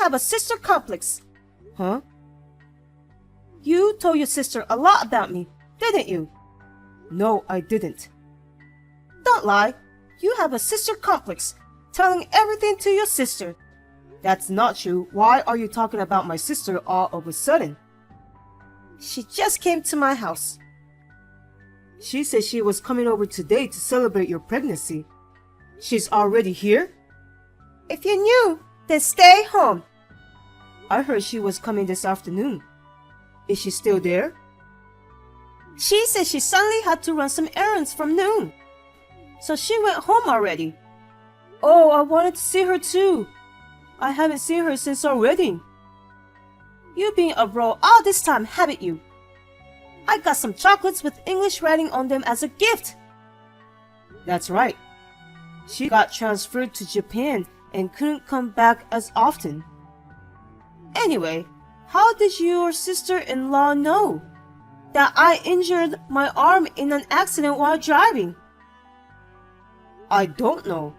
have a sister complex. Huh? You told your sister a lot about me, didn't you? No, I didn't. Don't lie. You have a sister complex, telling everything to your sister. That's not true. Why are you talking about my sister all of a sudden? She just came to my house. She said she was coming over today to celebrate your pregnancy. She's already here? If you knew, then stay home. I heard she was coming this afternoon. Is she still there? She said she suddenly had to run some errands from noon. So she went home already. Oh, I wanted to see her too. I haven't seen her since our wedding. You've been abroad all this time, haven't you? I got some chocolates with English writing on them as a gift. That's right. She got transferred to Japan and couldn't come back as often. Anyway, how did your sister-in-law know that I injured my arm in an accident while driving? I don't know.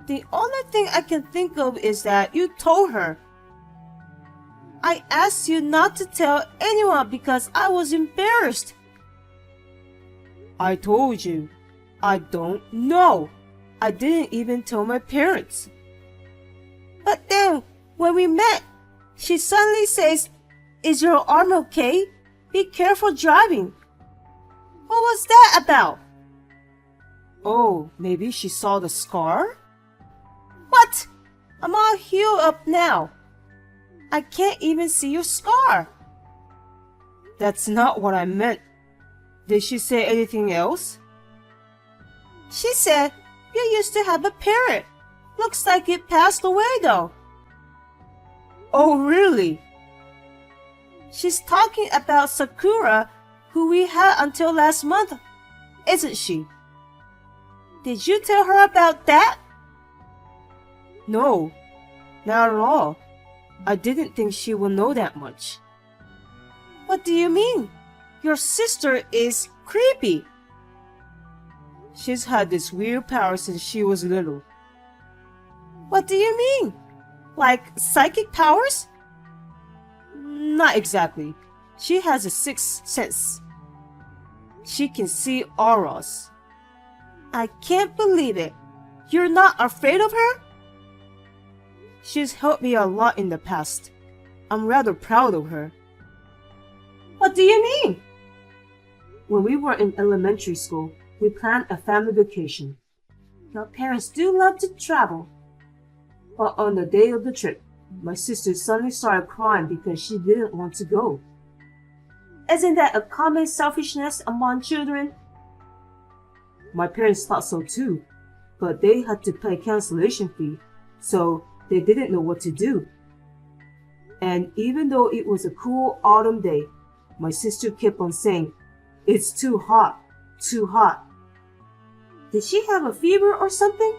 The only thing I can think of is that you told her. I asked you not to tell anyone because I was embarrassed. I told you. I don't know. I didn't even tell my parents. But then, when we met, she suddenly says, "Is your arm okay? Be careful driving." What was that about? Oh, maybe she saw the scar? What? I'm all healed up now. I can't even see your scar. That's not what I meant. Did she say anything else? She said you used to have a parrot. Looks like it passed away though. Oh, really? She's talking about Sakura, who we had until last month, isn't she? Did you tell her about that? No, not at all. I didn't think she would know that much. What do you mean? Your sister is creepy. She's had this weird power since she was little. What do you mean? Like psychic powers? Not exactly. She has a sixth sense. She can see auras. I can't believe it. You're not afraid of her? She's helped me a lot in the past. I'm rather proud of her. What do you mean? When we were in elementary school, we planned a family vacation. Your parents do love to travel. But on the day of the trip, my sister suddenly started crying because she didn't want to go. Isn't that a common selfishness among children? My parents thought so too, but they had to pay a cancellation fee, so they didn't know what to do. And even though it was a cool autumn day, my sister kept on saying, "It's too hot, too hot." Did she have a fever or something?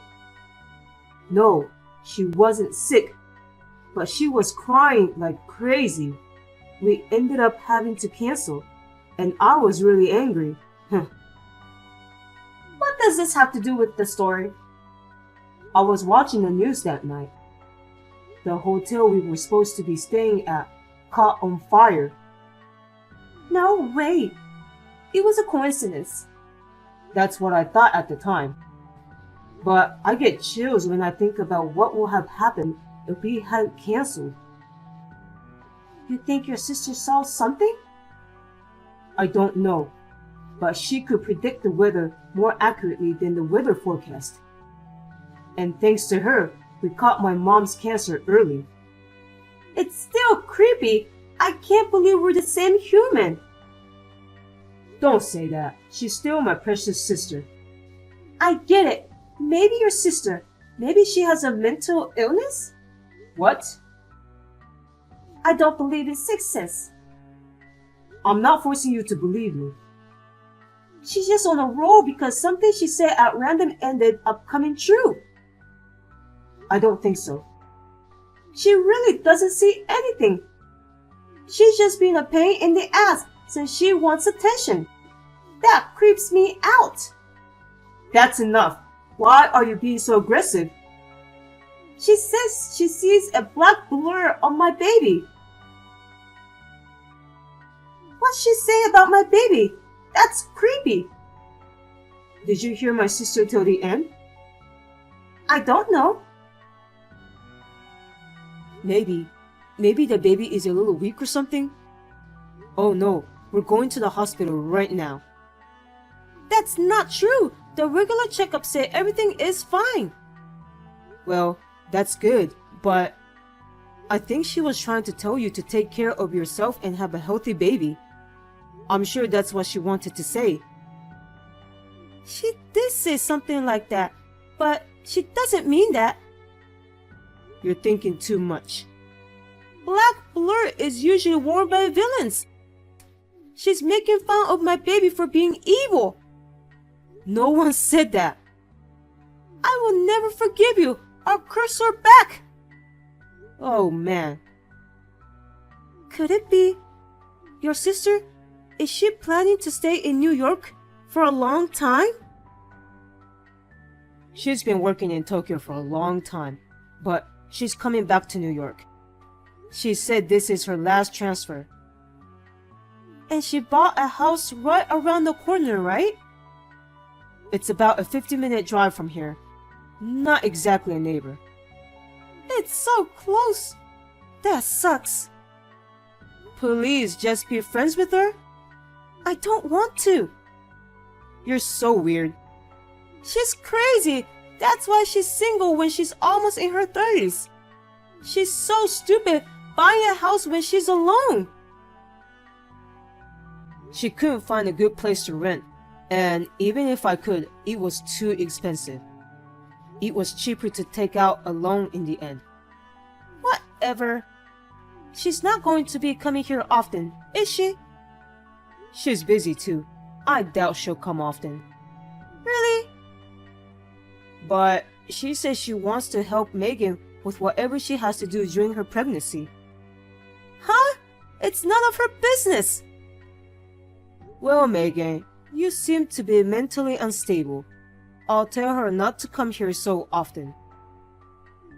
No, she wasn't sick, but she was crying like crazy. We ended up having to cancel, and I was really angry. What does this have to do with the story? I was watching the news that night. The hotel we were supposed to be staying at caught on fire. No way. It was a coincidence. That's what I thought at the time. But I get chills when I think about what would have happened if we hadn't canceled. You think your sister saw something? I don't know, but she could predict the weather more accurately than the weather forecast. And thanks to her, we caught my mom's cancer early. It's still creepy. I can't believe we're the same human. Don't say that. She's still my precious sister. I get it. Maybe your sister. Maybe she has a mental illness? What? I don't believe in sixth sense. I'm not forcing you to believe me. She's just on a roll because something she said at random ended up coming true. I don't think so. She really doesn't see anything. She's just being a pain in the ass since she wants attention. That creeps me out. That's enough. Why are you being so aggressive? She says she sees a black blur on my baby. What's she say about my baby? That's creepy. Did you hear my sister till the end? I don't know. Maybe the baby is a little weak or something? Oh no, we're going to the hospital right now. That's not true. The regular checkup said everything is fine. Well, that's good, but I think she was trying to tell you to take care of yourself and have a healthy baby. I'm sure that's what she wanted to say. She did say something like that, but she doesn't mean that. You're thinking too much. Black blur is usually worn by villains. She's making fun of my baby for being evil. No one said that. I will never forgive you or curse her back. Oh man. Could it be your sister? Is she planning to stay in New York for a long time? She's been working in Tokyo for a long time, but she's coming back to New York. She said this is her last transfer. And she bought a house right around the corner, right? It's about a 50-minute drive from here. Not exactly a neighbor. It's so close. That sucks. Please just be friends with her? I don't want to. You're so weird. She's crazy. That's why she's single when she's almost in her 30s. She's so stupid buying a house when she's alone. She couldn't find a good place to rent, and even if I could, it was too expensive. It was cheaper to take out a loan in the end. Whatever. She's not going to be coming here often, is she? She's busy too. I doubt she'll come often. Really? But she says she wants to help Megan with whatever she has to do during her pregnancy. Huh? It's none of her business. Well, Megan, you seem to be mentally unstable. I'll tell her not to come here so often.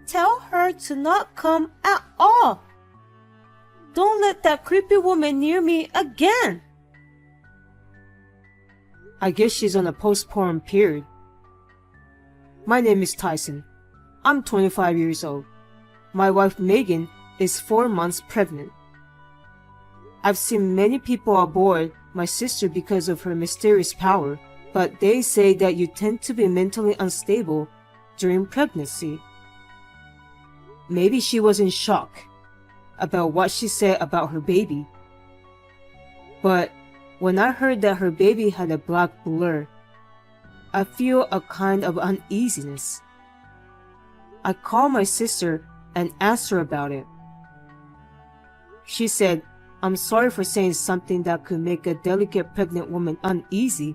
Tell her to not come at all. Don't let that creepy woman near me again. I guess she's on a postpartum period. My name is Tyson. I'm 25 years old. My wife Megan is 4 months pregnant. I've seen many people aboard my sister because of her mysterious power, but they say that you tend to be mentally unstable during pregnancy. Maybe she was in shock about what she said about her baby. But when I heard that her baby had a black blur, I feel a kind of uneasiness. I called my sister and asked her about it. She said, "I'm sorry for saying something that could make a delicate pregnant woman uneasy."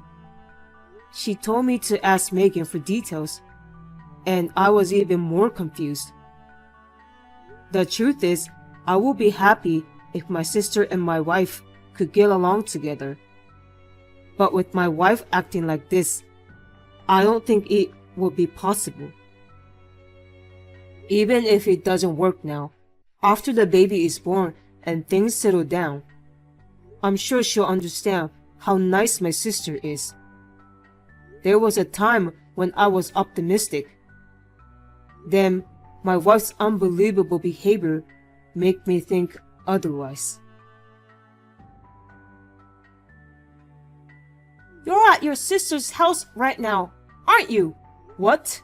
She told me to ask Megan for details, and I was even more confused. The truth is, I would be happy if my sister and my wife could get along together. But with my wife acting like this, I don't think it would be possible. Even if it doesn't work now, after the baby is born and things settle down, I'm sure she'll understand how nice my sister is. There was a time when I was optimistic. Then my wife's unbelievable behavior made me think otherwise. You're at your sister's house right now, aren't you? What?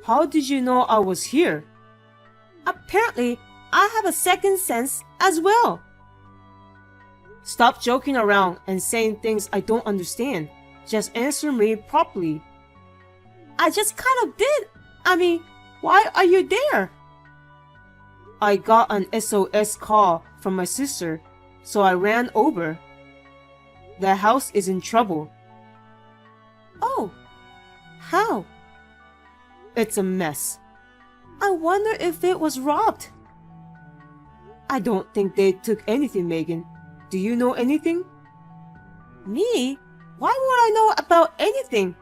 How did you know I was here? Apparently, I have a second sense as well. Stop joking around and saying things I don't understand. Just answer me properly. I just kind of did. I mean, why are you there? I got an SOS call from my sister, so I ran over. The house is in trouble. Oh, how? It's a mess. I wonder if it was robbed. I don't think they took anything, Megan. Do you know anything? Me? Why would I know about anything?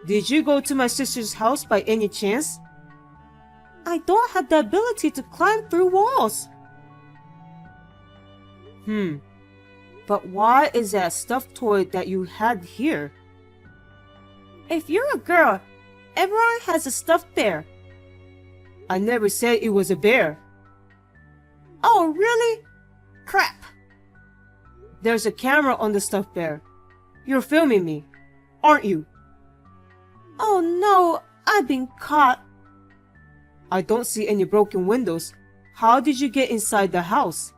Did you go to my sister's house by any chance? I don't have the ability to climb through walls. But why is that stuffed toy that you had here? If you're a girl, everyone has a stuffed bear. I never said it was a bear. Oh, really? Crap. There's a camera on the stuffed bear. You're filming me, aren't you? Oh no, I've been caught. I don't see any broken windows. How did you get inside the house?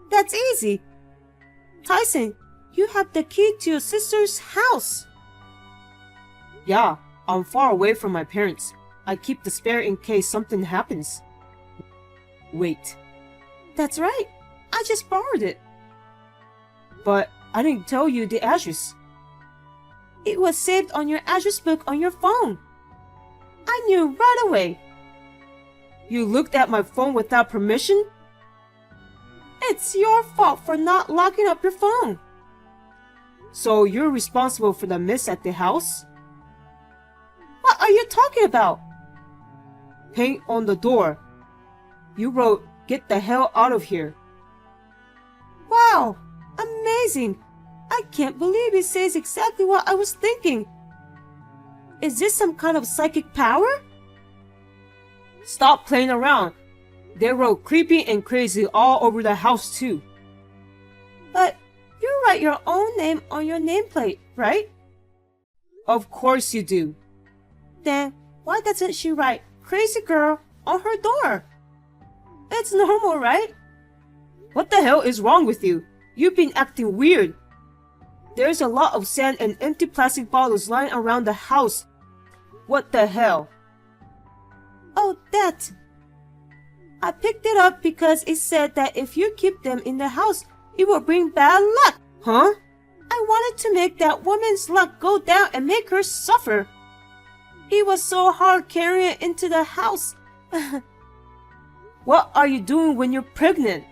That's easy. Tyson, you have the key to your sister's house. Yeah, I'm far away from my parents. I keep the spare in case something happens. Wait. That's right. I just borrowed it. But I didn't tell you the address. It was saved on your address book on your phone. I knew right away. You looked at my phone without permission? It's your fault for not locking up your phone. So you're responsible for the mess at the house? What are you talking about? Paint on the door. You wrote, "Get the hell out of here." Wow, amazing. I can't believe it says exactly what I was thinking. Is this some kind of psychic power? Stop playing around. They wrote creepy and crazy all over the house too. But you write your own name on your nameplate, right? Of course you do. Then why doesn't she write "crazy girl" on her door? It's normal, right? What the hell is wrong with you? You've been acting weird. There's a lot of sand and empty plastic bottles lying around the house. What the hell? Oh, that. I picked it up because it said that if you keep them in the house, it will bring bad luck. Huh? I wanted to make that woman's luck go down and make her suffer. It was so hard carrying it into the house. What are you doing when you're pregnant?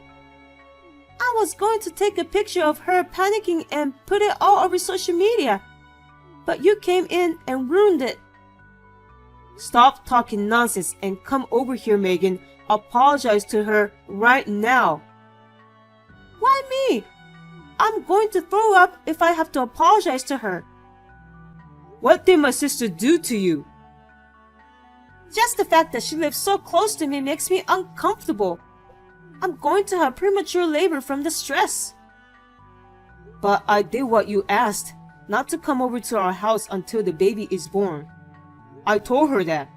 I was going to take a picture of her panicking and put it all over social media. But you came in and ruined it. Stop talking nonsense and come over here, Megan. Apologize to her right now. Why me? I'm going to throw up if I have to apologize to her. What did my sister do to you? Just the fact that she lives so close to me makes me uncomfortable. I'm going to have premature labor from the stress. But I did what you asked, not to come over to our house until the baby is born. I told her that.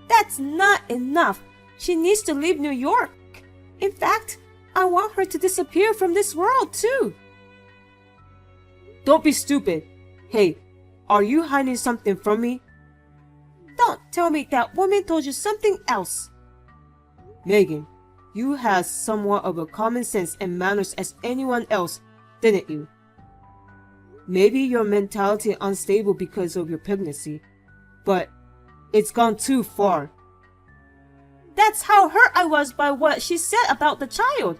That's not enough. She needs to leave New York. In fact, I want her to disappear from this world too. Don't be stupid. Hey, are you hiding something from me? Don't tell me that woman told you something else. Megan, you had somewhat of a common sense and manners as anyone else, didn't you? Maybe your mentality unstable because of your pregnancy, but it's gone too far. That's how hurt I was by what she said about the child.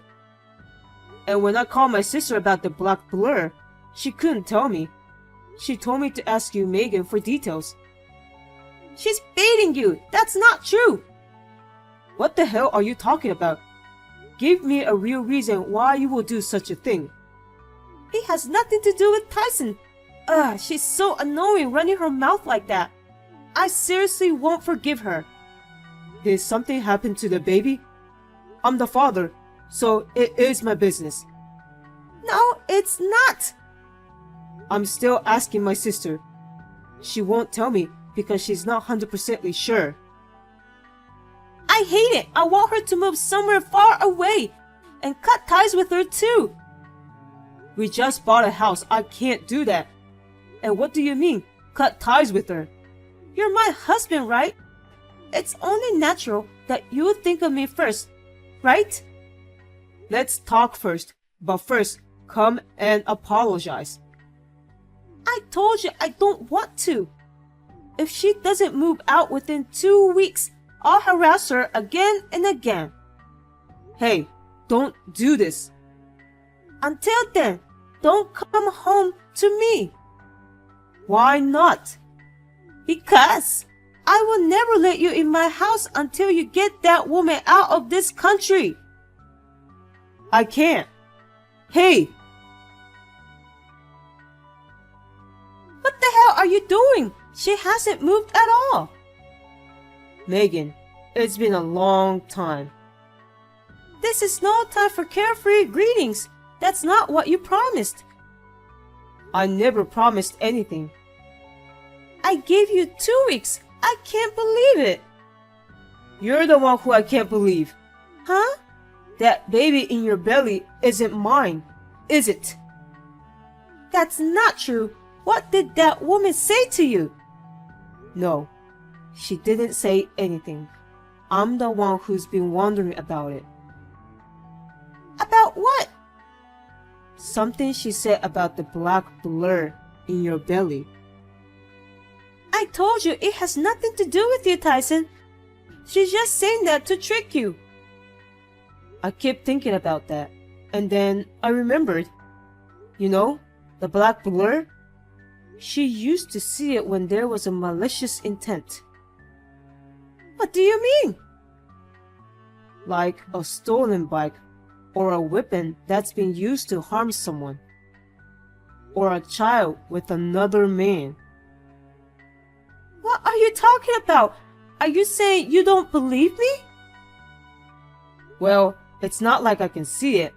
And when I called my sister about the black blur, she couldn't tell me. She told me to ask you, Megan, for details. She's baiting you. That's not true. What the hell are you talking about? Give me a real reason why you will do such a thing. It has nothing to do with Tyson. She's so annoying running her mouth like that. I seriously won't forgive her. Did something happen to the baby? I'm the father, so it is my business. No, it's not. I'm still asking my sister. She won't tell me because she's not 100% sure. I hate it. I want her to move somewhere far away and cut ties with her too. We just bought a house. I can't do that. And what do you mean, cut ties with her? You're my husband, right? It's only natural that you would think of me first, right? Let's talk first, but first, come and apologize. I told you I don't want to. If she doesn't move out within 2 weeks, I'll harass her again and again. Hey, don't do this. Until then, don't come home to me. Why not? Because I will never let you in my house until you get that woman out of this country. I can't. Hey, What the hell are you doing? She hasn't moved at all. Megan, it's been a long time. This is no time for carefree greetings. That's not what you promised. I never promised anything. I gave you 2 weeks. I can't believe it. You're the one who I can't believe. Huh? That baby in your belly isn't mine, is it? That's not true. What did that woman say to you? No, she didn't say anything. I'm the one who's been wondering about it. About what? Something she said about the black blur in your belly. I told you it has nothing to do with you, Tyson. She's just saying that to trick you. I kept thinking about that, and then I remembered. You know, the black blur? She used to see it when there was a malicious intent. What do you mean? Like a stolen bike, or a weapon that's been used to harm someone, or a child with another man. What are you talking about? Are you saying you don't believe me? Well, it's not like I can see it.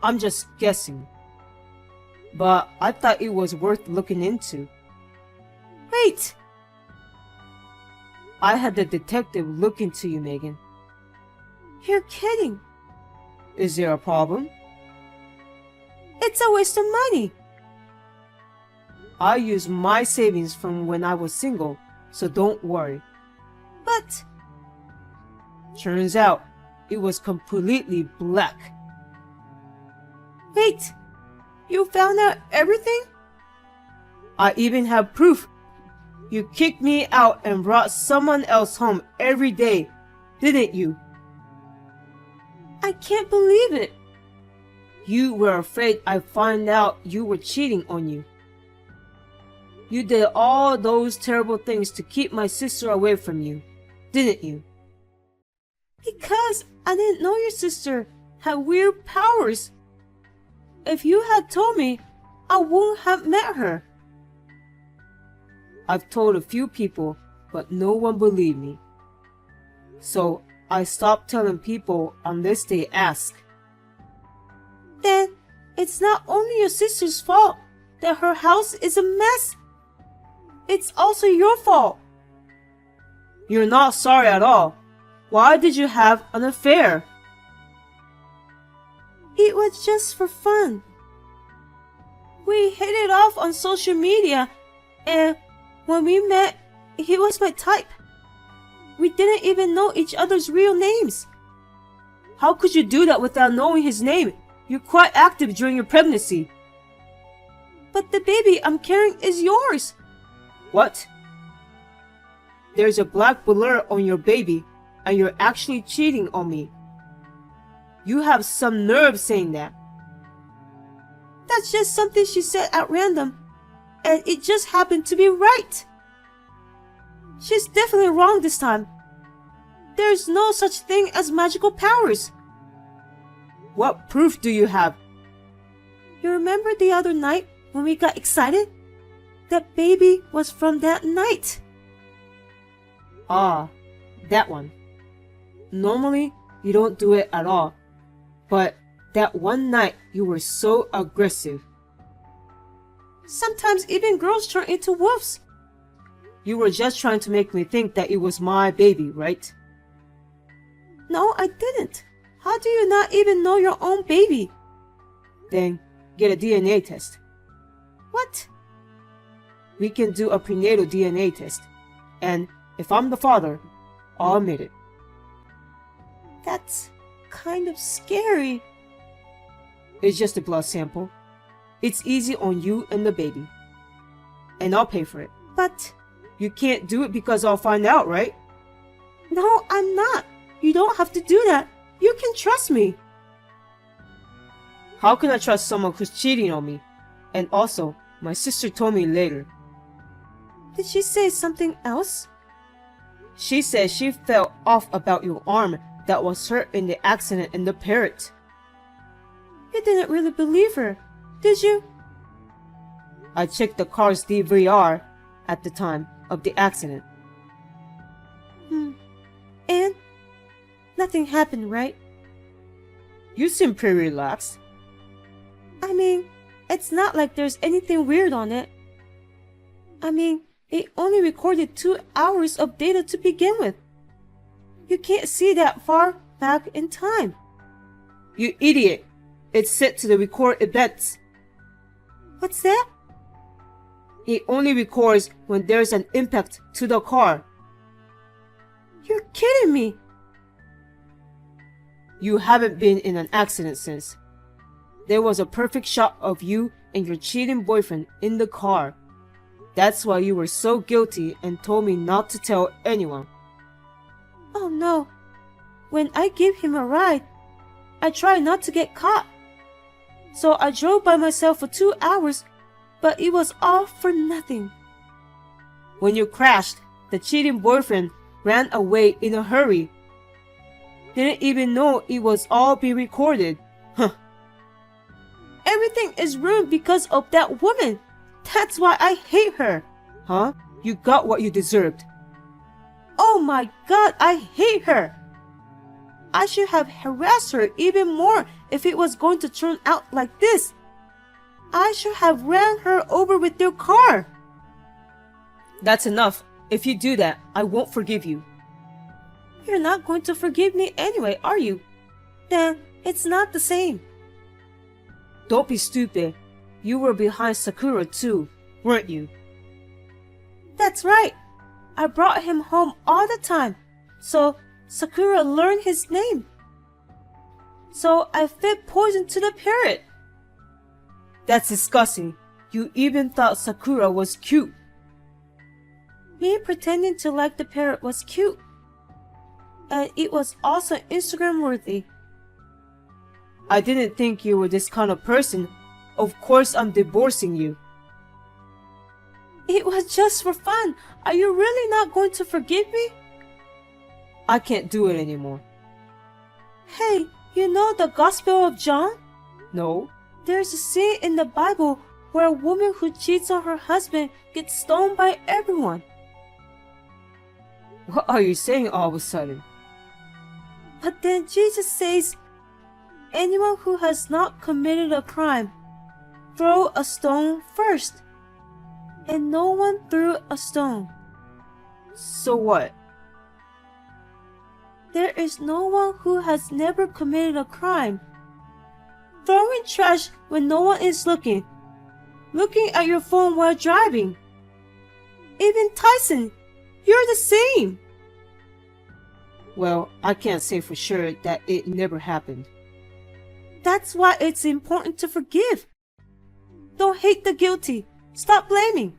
I'm just guessing. But I thought it was worth looking into. Wait, I had the detective look into you, Megan. you're kidding. Is there a problem? It's a waste of money. I used my savings from when I was single, so don't worry. But Turns out, it was completely black. wait, you found out everything? I even have proof. You kicked me out and brought someone else home every day, didn't you? I can't believe it. You were afraid I'd find out you were cheating on you. You did all those terrible things to keep my sister away from you, didn't you? Because I didn't know your sister had weird powers. If you had told me, I wouldn't have met her. I've told a few people, but no one believed me. So I stopped telling people unless they ask. Then it's not only your sister's fault that her house is a mess. It's also your fault. You're not sorry at all. Why did you have an affair? It was just for fun. We hit it off on social media, and when we met, he was my type. We didn't even know each other's real names. How could you do that without knowing his name? You're quite active during your pregnancy. But the baby I'm carrying is yours. What? There's a black blur on your baby, and you're actually cheating on me. You have some nerve saying that. That's just something she said at random, and it just happened to be right. She's definitely wrong this time. There's no such thing as magical powers. What proof do you have? You remember the other night when we got excited? That baby was from that night. Ah, that one. Normally, you don't do it at all. But that one night, you were so aggressive. Sometimes even girls turn into wolves. You were just trying to make me think that it was my baby, right? No, I didn't. How do you not even know your own baby? Then get a DNA test. What? We can do a prenatal DNA test. And if I'm the father, I'll admit it. That's kind of scary. It's just a blood sample. It's easy on you and the baby. And I'll pay for it. But You can't do it because I'll find out, right? no, I'm not. You don't have to do that. You can trust me. How can I trust someone who's cheating on me? And also, my sister told me later. Did she say something else? She said she felt off about your arm that was hurt in the accident in the Parrot. You didn't really believe her, did you? I checked the car's DVR at the time of the accident. And? Nothing happened, right? You seem pretty relaxed. I mean, it's not like there's anything weird on it. I mean, it only recorded 2 hours of data to begin with. You can't see that far back in time. You idiot! It's set to the record events. What's that? It only records when there's an impact to the car. You're kidding me. You haven't been in an accident since. There was a perfect shot of you and your cheating boyfriend in the car. That's why you were so guilty and told me not to tell anyone. Oh no. When I gave him a ride, I tried not to get caught. So I drove by myself for 2 hours, but it was all for nothing. When you crashed, the cheating boyfriend ran away in a hurry. Didn't even know it was all being recorded. Huh. Everything is ruined because of that woman. That's why I hate her. Huh? You got what you deserved. Oh my god, I hate her. I should have harassed her even more if it was going to turn out like this. I should have ran her over with their car. That's enough. If you do that, I won't forgive you. You're not going to forgive me anyway, are you? Then it's not the same. Don't be stupid. You were behind Sakura too, weren't you? That's right. I brought him home all the time, so Sakura learned his name. So I fed poison to the parrot. That's disgusting. You even thought Sakura was cute. Me pretending to like the parrot was cute. And it was also Instagram worthy. I didn't think you were this kind of person. Of course I'm divorcing you. It was just for fun. Are you really not going to forgive me? I can't do it anymore. Hey, you know the Gospel of John? No? There's a scene in the Bible where a woman who cheats on her husband gets stoned by everyone. What are you saying all of a sudden? But then Jesus says, anyone who has not committed a crime, throw a stone first. And no one threw a stone. So what? There is no one who has never committed a crime. Throwing trash when no one is looking. Looking at your phone while driving. Even Tyson, you're the same. Well, I can't say for sure that it never happened. That's why it's important to forgive. Don't hate the guilty. Stop blaming.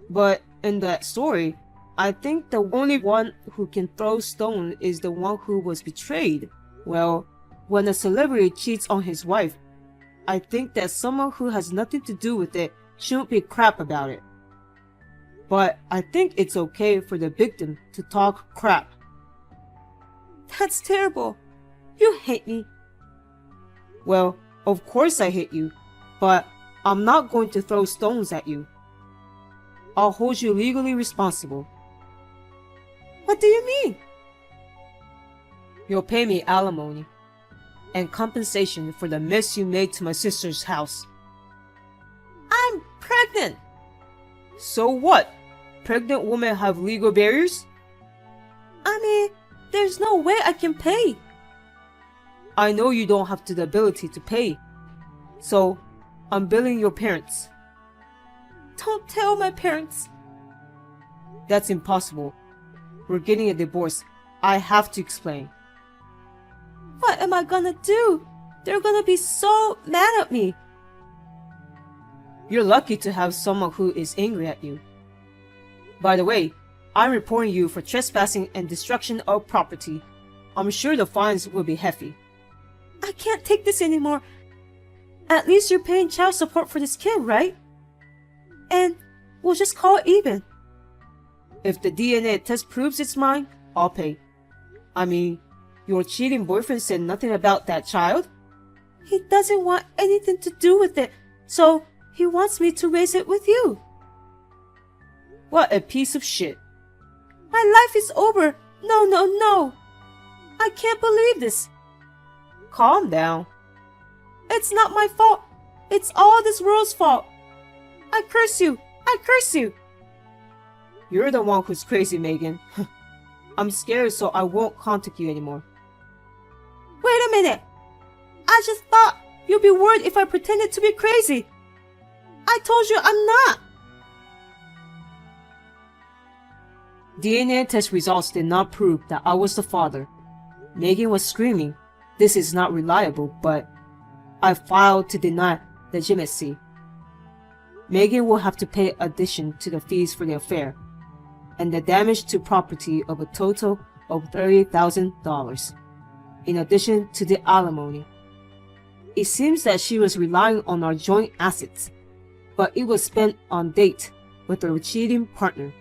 But in that story, I think the only one who can throw stone is the one who was betrayed. Well, when a celebrity cheats on his wife, I think that someone who has nothing to do with it shouldn't be crap about it. But I think it's okay for the victim to talk crap. That's terrible. You hate me. Well, of course I hate you, but I'm not going to throw stones at you. I'll hold you legally responsible. What do you mean? You'll pay me alimony and compensation for the mess you made to my sister's house. I'm pregnant. So what? Pregnant women have legal barriers? I mean, there's no way I can pay. I know you don't have the ability to pay, so I'm billing your parents. Don't tell my parents. That's impossible. We're getting a divorce. I have to explain. What am I gonna do? They're gonna be so mad at me. You're lucky to have someone who is angry at you. By the way, I'm reporting you for trespassing and destruction of property. I'm sure the fines will be hefty. I can't take this anymore. At least you're paying child support for this kid, right? And We'll just call it even. If the DNA test proves it's mine, I'll pay. I mean, your cheating boyfriend said nothing about that child? He doesn't want anything to do with it, so he wants me to raise it with you. What a piece of shit. My life is over. No, no, no. I can't believe this. Calm down. It's not my fault. It's all this world's fault. I curse you. I curse you. You're the one who's crazy, Megan. I'm scared, so I won't contact you anymore. Wait a minute. I just thought you'd be worried if I pretended to be crazy. I told you I'm not. DNA test results did not prove that I was the father. Megan was screaming, "This is not reliable," but I filed to deny legitimacy. Megan will have to pay addition to the fees for the affair and the damage to property of a total of $30,000, in addition to the alimony. It seems that she was relying on our joint assets, but it was spent on date with her cheating partner.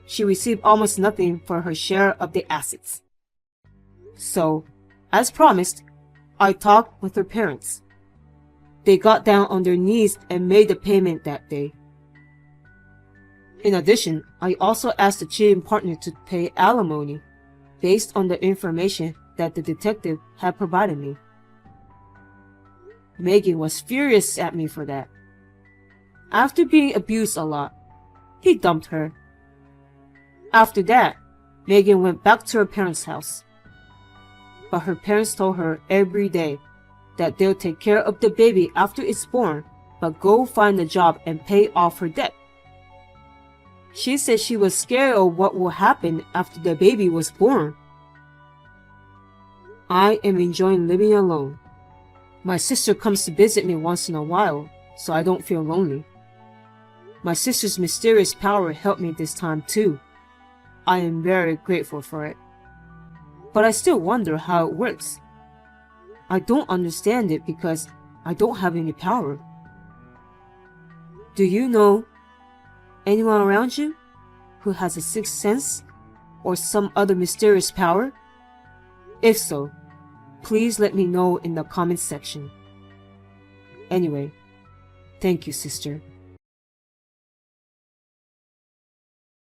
She received almost nothing for her share of the assets. So, as promised, I talked with her parents. They got down on their knees and made the payment that day. In addition, I also asked the cheating partner to pay alimony based on the information that the detective had provided me. Megan was furious at me for that. After being abused a lot, he dumped her. After that, Megan went back to her parents' house. But her parents told her every day that they'll take care of the baby after it's born, but go find a job and pay off her debt. She said she was scared of what will happen after the baby was born. I am enjoying living alone. My sister comes to visit me once in a while, so I don't feel lonely. My sister's mysterious power helped me this time too. I am very grateful for it. But I still wonder how it works. I don't understand it because I don't have any power. Do you know anyone around you who has a sixth sense or some other mysterious power? If so, please let me know in the comments section. Anyway, thank you, sister.